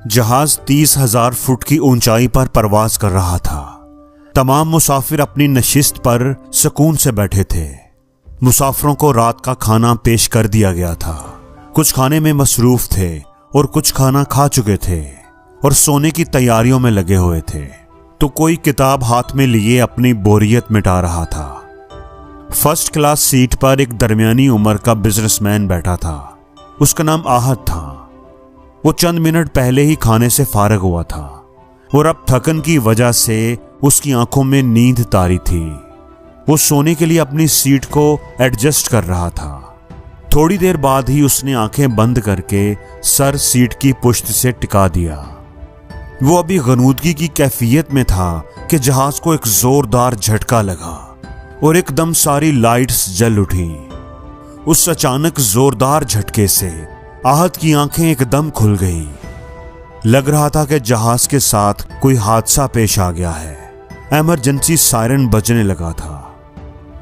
जहाज 30,000 फुट की ऊंचाई पर परवाज कर रहा था। तमाम मुसाफिर अपनी नशिस्त पर सुकून से बैठे थे। मुसाफिरों को रात का खाना पेश कर दिया गया था। कुछ खाने में मसरूफ थे और कुछ खाना खा चुके थे और सोने की तैयारियों में लगे हुए थे, तो कोई किताब हाथ में लिए अपनी बोरियत मिटा रहा था। फर्स्ट क्लास सीट पर एक दरमियानी उम्र का बिजनेसमैन बैठा था। उसका नाम आहत था। वो चंद मिनट पहले ही खाने से फारिग हुआ था और अब थकन की वजह से उसकी आंखों में नींद तारी थी। वो सोने के लिए अपनी सीट को एडजस्ट कर रहा था। थोड़ी देर बाद ही उसने आंखें बंद करके सर सीट की पुश्त से टिका दिया। वो अभी गनूदगी की कैफियत में था कि जहाज को एक जोरदार झटका लगा और एकदम सारी लाइट्स जल उठी। उस अचानक जोरदार झटके से आहत की आंखें एकदम खुल गई। लग रहा था कि जहाज के साथ कोई हादसा पेश आ गया है। इमरजेंसी सायरन बजने लगा था।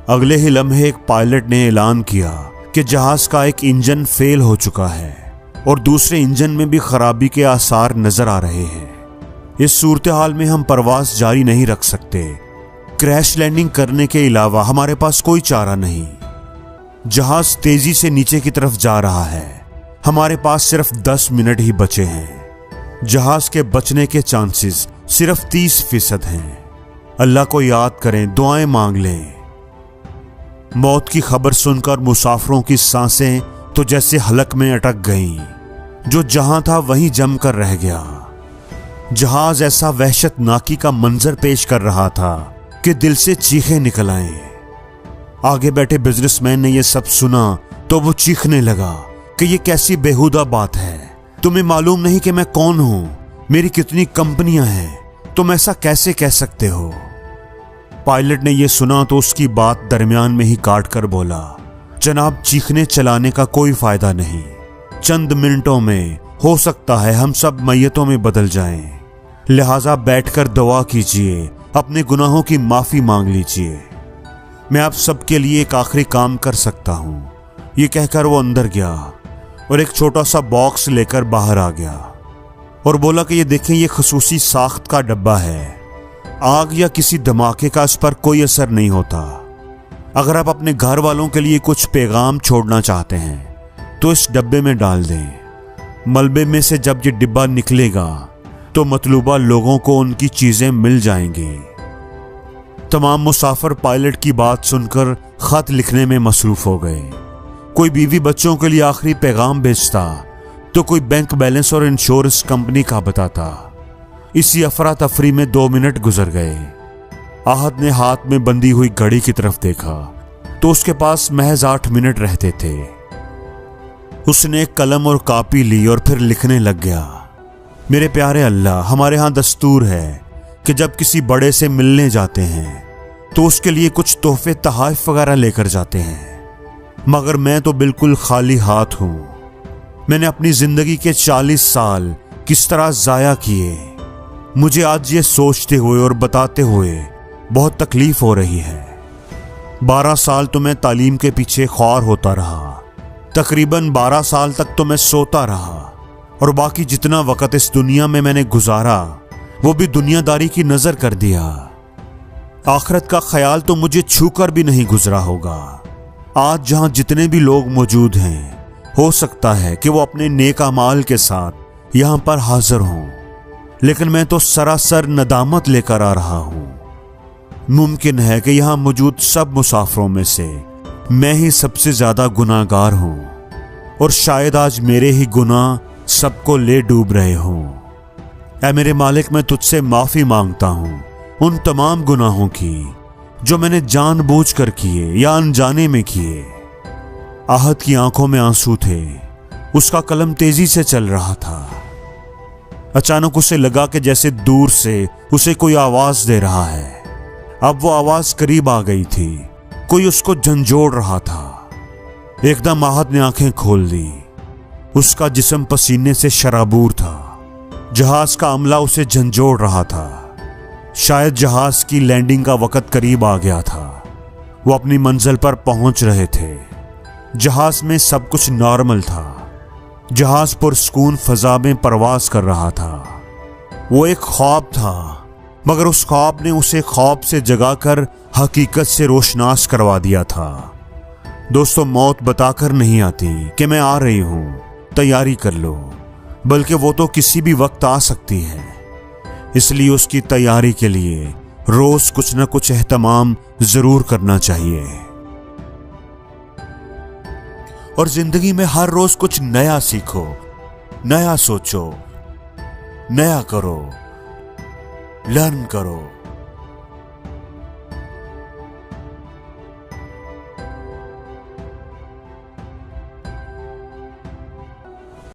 अगले ही लम्हे एक पायलट ने ऐलान किया कि जहाज का एक इंजन फेल हो चुका है और दूसरे इंजन में भी खराबी के आसार नजर आ रहे हैं। इस सूरत हाल में हम परवाज जारी नहीं रख सकते। क्रैश लैंडिंग करने के अलावा हमारे पास कोई चारा नहीं। जहाज तेजी से नीचे की तरफ जा रहा है। हमारे पास सिर्फ 10 मिनट ही बचे हैं। जहाज के बचने के चांसेस सिर्फ 30% हैं। अल्लाह को याद करें, दुआएं मांग लें। मौत की खबर सुनकर मुसाफिरों की सांसें तो जैसे हलक में अटक गईं। जो जहां था वहीं जमकर रह गया। जहाज ऐसा वहशतनाकी का मंजर पेश कर रहा था कि दिल से चीखें निकल आए। आगे बैठे बिजनेसमैन ने यह सब सुना तो वो चीखने लगा कि ये कैसी बेहुदा बात है। तुम्हें मालूम नहीं कि मैं कौन हूं, मेरी कितनी कंपनियां हैं, तुम ऐसा कैसे कह सकते हो। पायलट ने यह सुना तो उसकी बात दरमियान में ही काट कर बोला, जनाब, चीखने चलाने का कोई फायदा नहीं। चंद मिनटों में हो सकता है हम सब मैयतों में बदल जाएं। लिहाजा बैठकर दुआ कीजिए, अपने गुनाहों की माफी मांग लीजिए। मैं आप सबके लिए एक आखिरी काम कर सकता हूं। ये कहकर वो अंदर गया और एक छोटा सा बॉक्स लेकर बाहर आ गया और बोला कि ये देखें, ये खसूसी साख्त का डब्बा है। आग या किसी धमाके का इस पर कोई असर नहीं होता। अगर आप अपने घर वालों के लिए कुछ पैगाम छोड़ना चाहते हैं तो इस डब्बे में डाल दें। मलबे में से जब ये डिब्बा निकलेगा तो मतलूबा लोगों को उनकी चीजें मिल जाएंगी। तमाम मुसाफिर पायलट की बात सुनकर खत लिखने में मसरूफ हो गए। कोई बीवी बच्चों के लिए आखिरी पैगाम भेजता तो कोई बैंक बैलेंस और इंश्योरेंस कंपनी का बताता। इसी अफरा तफरी में 2 मिनट गुजर गए। आहत ने हाथ में बंधी हुई घड़ी की तरफ देखा तो उसके पास महज 8 मिनट रहते थे। उसने एक कलम और कॉपी ली और फिर लिखने लग गया। मेरे प्यारे अल्लाह, हमारे यहां दस्तूर है कि जब किसी बड़े से मिलने जाते हैं तो उसके लिए कुछ तोहफे तोहफे वगैरह लेकर जाते हैं, मगर मैं तो बिल्कुल खाली हाथ हूं। मैंने अपनी जिंदगी के 40 साल किस तरह जाया किए, मुझे आज ये सोचते हुए और बताते हुए बहुत तकलीफ हो रही है। 12 साल तो मैं तालीम के पीछे ख्वार होता रहा। तकरीबन 12 साल तक तो मैं सोता रहा और बाकी जितना वक्त इस दुनिया में मैंने गुजारा वो भी दुनियादारी की नजर कर दिया। आखिरत का ख्याल तो मुझे छूकर भी नहीं गुजरा होगा। आज जहां जितने भी लोग मौजूद हैं, हो सकता है कि वो अपने नेक अमाल के साथ यहां पर हाजिर हों, लेकिन मैं तो सरासर नदामत लेकर आ रहा हूं। मुमकिन है कि यहां मौजूद सब मुसाफिरों में से मैं ही सबसे ज्यादा गुनाहगार हूं और शायद आज मेरे ही गुनाह सबको ले डूब रहे हों। ऐ मेरे मालिक, मैं तुझसे माफी मांगता हूं उन तमाम गुनाहों की जो मैंने जानबूझकर किए या अनजाने में किए। आहत की आंखों में आंसू थे। उसका कलम तेजी से चल रहा था। अचानक उसे लगा कि जैसे दूर से उसे कोई आवाज दे रहा है। अब वो आवाज करीब आ गई थी। कोई उसको झंझोड़ रहा था। एकदम आहत ने आंखें खोल दी। उसका जिस्म पसीने से शराबूर था। जहाज का अमला उसे झंझोड़ रहा था। शायद जहाज की लैंडिंग का वक्त करीब आ गया था। वो अपनी मंजिल पर पहुंच रहे थे। जहाज में सब कुछ नॉर्मल था। जहाज पुरस्कून फजा में परवास कर रहा था। वो एक ख्वाब था, मगर उस ख्वाब ने उसे ख्वाब से जगाकर हकीकत से रोशनास करवा दिया था। दोस्तों, मौत बताकर नहीं आती कि मैं आ रही हूं, तैयारी कर लो, बल्कि वो तो किसी भी वक्त आ सकती है। इसलिए उसकी तैयारी के लिए रोज कुछ न कुछ एहतमाम जरूर करना चाहिए। और जिंदगी में हर रोज कुछ नया सीखो, नया सोचो, नया करो, लर्न करो।